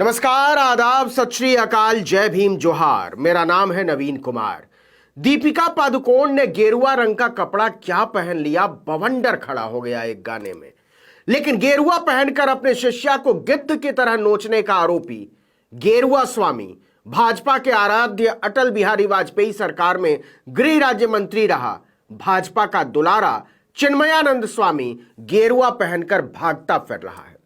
नमस्कार, आदाब, सत श्री अकाल, जय भीम, जोहार। मेरा नाम है नवीन कुमार। दीपिका पादुकोण ने गेरुआ रंग का कपड़ा क्या पहन लिया, बवंडर खड़ा हो गया एक गाने में। लेकिन गेरुआ पहनकर अपने शिष्या को गिद्ध की तरह नोचने का आरोपी गेरुआ स्वामी भाजपा के आराध्य अटल बिहारी वाजपेयी सरकार में गृह राज्य मंत्री रहा। भाजपा का दुलारा चिन्मयानंद स्वामी गेरुआ पहनकर भागता फिर रहा है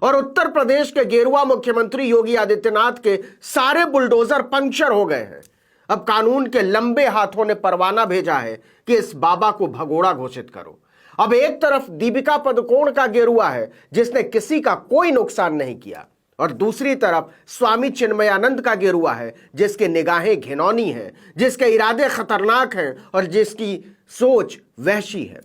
और उत्तर प्रदेश के गेरुआ मुख्यमंत्री योगी आदित्यनाथ के सारे बुलडोजर पंक्चर हो गए हैं। अब कानून के लंबे हाथों ने परवाना भेजा है कि इस बाबा को भगोड़ा घोषित करो। अब एक तरफ दीपिका पादुकोण का गेरुआ है जिसने किसी का कोई नुकसान नहीं किया, और दूसरी तरफ स्वामी चिन्मयानंद का गेरुआ है जिसके निगाहें घिनौनी हैं, जिसके इरादे खतरनाक हैं और जिसकी सोच वहशी है।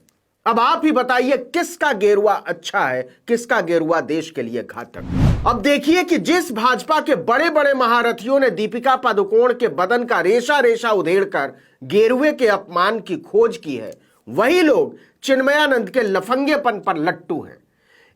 अब आप ही बताइए किसका गेरुआ अच्छा है, किसका गेरुआ देश के लिए घातक। अब देखिए कि जिस भाजपा के बड़े बड़े महारथियों ने दीपिका पादुकोण के बदन का रेशा रेशा उधेड़कर गेरुए के अपमान की खोज की है, वही लोग चिन्मयानंद के लफंगेपन पर लट्टू हैं।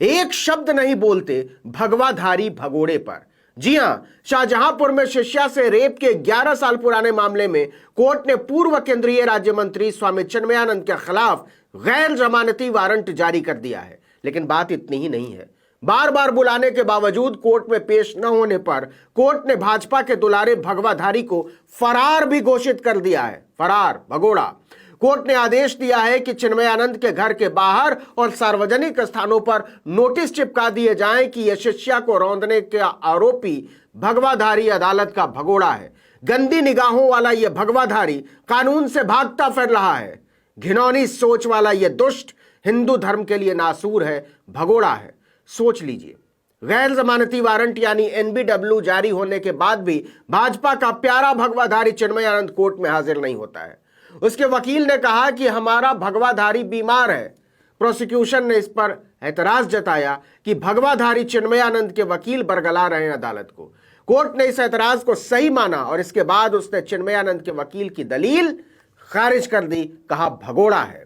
एक शब्द नहीं बोलते भगवाधारी भगोड़े पर। जी हां, शाहजहांपुर में शिष्या से रेप के 11 साल पुराने मामले में कोर्ट ने पूर्व केंद्रीय राज्य मंत्री स्वामी चिन्मयानंद के खिलाफ गैर जमानती वारंट जारी कर दिया है। लेकिन बात इतनी ही नहीं है। बार बार बुलाने के बावजूद कोर्ट में पेश न होने पर कोर्ट ने भाजपा के दुलारे भगवाधारी को फरार भी घोषित कर दिया है। फरार, भगोड़ा। कोर्ट ने आदेश दिया है कि चिन्मयानंद के घर के बाहर और सार्वजनिक स्थानों पर नोटिस चिपका दिए जाएं कि यह शिष्या को रौंदने के आरोपी भगवाधारी अदालत का भगोड़ा है। गंदी निगाहों वाला यह भगवाधारी कानून से भागता फिर रहा है। घिनौनी सोच वाला यह दुष्ट हिंदू धर्म के लिए नासूर है, भगोड़ा है। सोच लीजिए, गैर जमानती वारंट यानी एनबीडब्ल्यू जारी होने के बाद भी भाजपा का प्यारा भगवाधारी चिन्मयानंद कोर्ट में हाजिर नहीं होता है। उसके वकील ने कहा कि हमारा भगवाधारी बीमार है। प्रोसिक्यूशन ने इस पर एतराज जताया कि भगवाधारी चिन्मयानंद के वकील बरगला रहे हैं अदालत को। कोर्ट ने इस एतराज को सही माना और इसके बाद उसने चिन्मयानंद के वकील की दलील खारिज कर दी, कहा भगोड़ा है।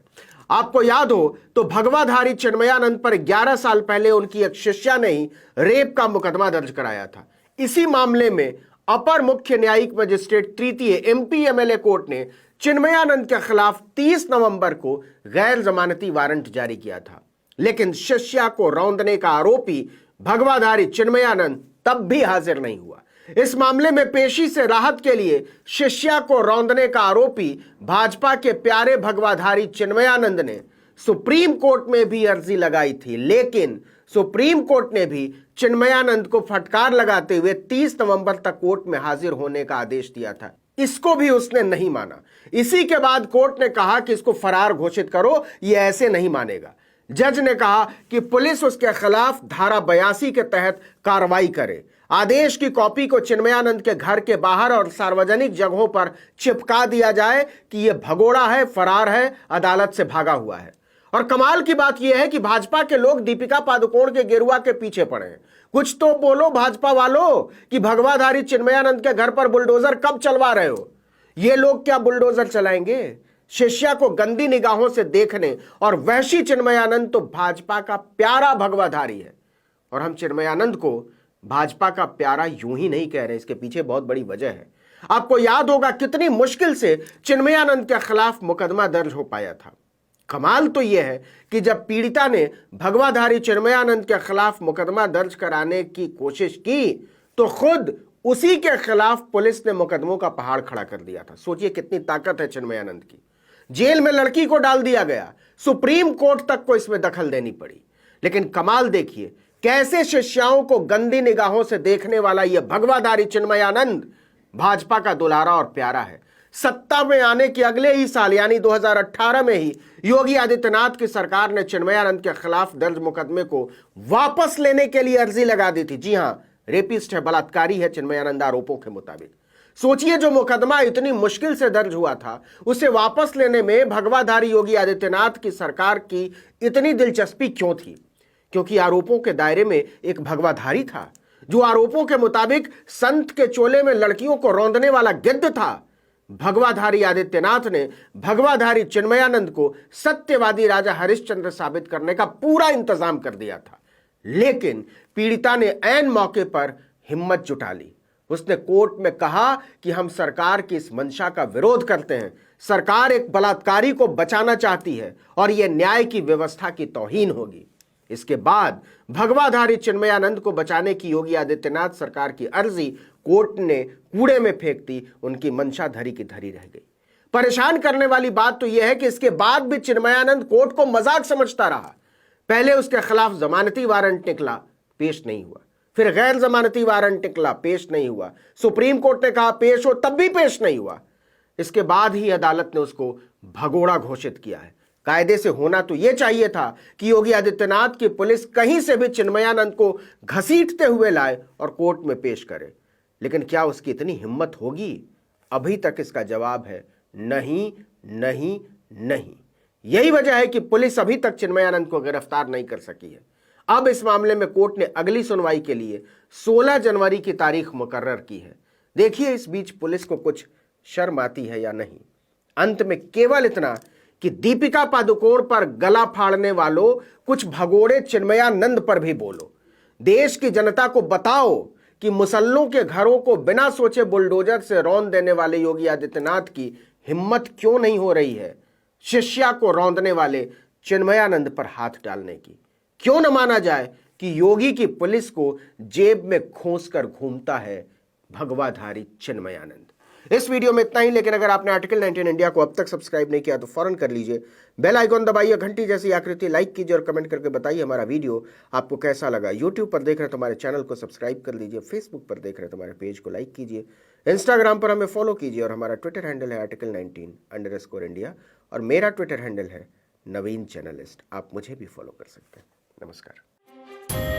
आपको याद हो तो भगवाधारी चिन्मयानंद पर 11 साल पहले उनकी एक शिष्या ने ही रेप का मुकदमा दर्ज कराया था। इसी मामले में अपर मुख्य न्यायिक मजिस्ट्रेट तृतीय एमपी एमएलए कोर्ट ने चिन्मयानंद के खिलाफ 30 नवंबर को गैर जमानती वारंट जारी किया था। लेकिन शिष्या को रौंदने का आरोपी भगवाधारी चिन्मयानंद तब भी हाजिर नहीं हुआ। इस मामले में पेशी से राहत के लिए शिष्या को रौंदने का आरोपी भाजपा के प्यारे भगवाधारी चिन्मयानंद ने सुप्रीम कोर्ट में भी अर्जी लगाई थी, लेकिन सुप्रीम कोर्ट ने भी चिन्मयानंद को फटकार लगाते हुए 30 नवंबर तक कोर्ट में हाजिर होने का आदेश दिया था। इसको भी उसने नहीं माना। इसी के बाद कोर्ट ने कहा कि इसको फरार घोषित करो, यह ऐसे नहीं मानेगा। जज ने कहा कि पुलिस उसके खिलाफ धारा 82 के तहत कार्रवाई करे। आदेश की कॉपी को चिन्मयानंद के घर के बाहर और सार्वजनिक जगहों पर चिपका दिया जाए कि यह भगोड़ा है, फरार है, अदालत से भागा हुआ है। और कमाल की बात यह है कि भाजपा के लोग दीपिका पादुकोण के गेरुआ के पीछे पड़े हैं। कुछ तो बोलो भाजपा वालों कि भगवाधारी चिन्मयानंद के घर पर बुलडोजर कब चलवा रहे हो? ये लोग क्या बुलडोजर चलाएंगे? शिष्या को गंदी निगाहों से देखने और वहशी चिन्मयानंद तो भाजपा का प्यारा भगवाधारी है। और हम चिन्मयानंद को भाजपा का प्यारा यूं ही नहीं कह रहे, इसके पीछे बहुत बड़ी वजह है। आपको याद होगा कितनी मुश्किल से चिन्मयानंद के खिलाफ मुकदमा दर्ज हो पाया था। कमाल तो यह है कि जब पीड़िता ने भगवाधारी चिन्मयानंद के खिलाफ मुकदमा दर्ज कराने की कोशिश की तो खुद उसी के खिलाफ पुलिस ने मुकदमों का पहाड़ खड़ा कर दिया था। सोचिए कितनी ताकत है चिन्मयानंद की। जेल में लड़की को डाल दिया गया, सुप्रीम कोर्ट तक को इसमें दखल देनी पड़ी। लेकिन कमाल देखिए कैसे शिष्याओं को गंदी निगाहों से देखने वाला यह भगवाधारी चिन्मयानंद भाजपा का दुलारा और प्यारा है। सत्ता में आने के अगले ही साल यानी 2018 में ही योगी आदित्यनाथ की सरकार ने चिन्मयानंद के खिलाफ दर्ज मुकदमे को वापस लेने के लिए अर्जी लगा दी थी। जी हां, रेपिस्ट है, बलात्कारी है चिन्मयानंद आरोपों के मुताबिक। सोचिए जो मुकदमा इतनी मुश्किल से दर्ज हुआ था उसे वापस लेने में भगवाधारी योगी आदित्यनाथ की सरकार की इतनी दिलचस्पी क्यों थी? क्योंकि आरोपों के दायरे में एक भगवाधारी था जो आरोपों के मुताबिक संत के चोले में लड़कियों को रौंदने वाला गिद्ध था। भगवाधारी आदित्यनाथ ने भगवाधारी चिन्मयानंद को सत्यवादी राजा हरिश्चंद्र साबित करने का पूरा इंतजाम कर दिया था। लेकिन पीड़िता ने ऐन मौके पर हिम्मत जुटा ली। उसने कोर्ट में कहा कि हम सरकार की इस मंशा का विरोध करते हैं। सरकार एक बलात्कारी को बचाना चाहती है और यह न्याय की व्यवस्था की तौहीन होगी। इसके बाद भगवाधारी चिन्मयानंद को बचाने की योगी आदित्यनाथ सरकार की अर्जी कोर्ट ने कूड़े में फेंक दी। उनकी मंशा धरी की धरी रह गई। परेशान करने वाली बात तो यह है कि इसके बाद भी चिन्मयानंद कोर्ट को मजाक समझता रहा। पहले उसके खिलाफ जमानती वारंट निकला, पेश नहीं हुआ। फिर गैर जमानती वारंट निकला, पेश नहीं हुआ। सुप्रीम कोर्ट ने कहा पेश हो, तब भी पेश नहीं हुआ। इसके बाद ही अदालत ने उसको भगोड़ा घोषित किया है। कायदे से होना तो यह चाहिए था कि योगी आदित्यनाथ की पुलिस कहीं से भी चिन्मयानंद को घसीटते हुए लाए और कोर्ट में पेश करे, लेकिन क्या उसकी इतनी हिम्मत होगी? अभी तक इसका जवाब है नहीं, नहीं, नहीं। यही वजह है कि पुलिस अभी तक चिन्मयानंद को गिरफ्तार नहीं कर सकी है। अब इस मामले में कोर्ट ने अगली सुनवाई के लिए 16 जनवरी की तारीख मुकर्रर की है। देखिए इस बीच पुलिस को कुछ शर्म आती है या नहीं। अंत में केवल इतना कि दीपिका पादुकोण पर गला फाड़ने वालों, कुछ भगोड़े चिन्मयानंद पर भी बोलो। देश की जनता को बताओ कि मुसल्लों के घरों को बिना सोचे बुलडोजर से रौंद देने वाले योगी आदित्यनाथ की हिम्मत क्यों नहीं हो रही है शिष्या को रौंदने वाले चिन्मयानंद पर हाथ डालने की। क्यों न माना जाए कि योगी की पुलिस को जेब में खोस कर घूमता है भगवाधारी चिन्मयानंद। इस वीडियो में इतना ही, लेकिन अगर आपने आर्टिकल 19 इंडिया को अब तक सब्सक्राइब नहीं किया तो फौरन कर लीजिए। बेल आइकॉन दबाइए, घंटी जैसी आकृति लाइक कीजिए और कमेंट करके बताइए हमारा वीडियो आपको कैसा लगा। यूट्यूब पर देख रहे तो हमारे चैनल को सब्सक्राइब कर लीजिए। फेसबुक पर देख रहे तो हमारे पेज को लाइक कीजिए। इंस्टाग्राम पर हमें फॉलो कीजिए और हमारा ट्विटर हैंडल है article19_India और मेरा ट्विटर हैंडल है नवीन जर्नलिस्ट। आप मुझे भी फॉलो कर सकते हैं। नमस्कार।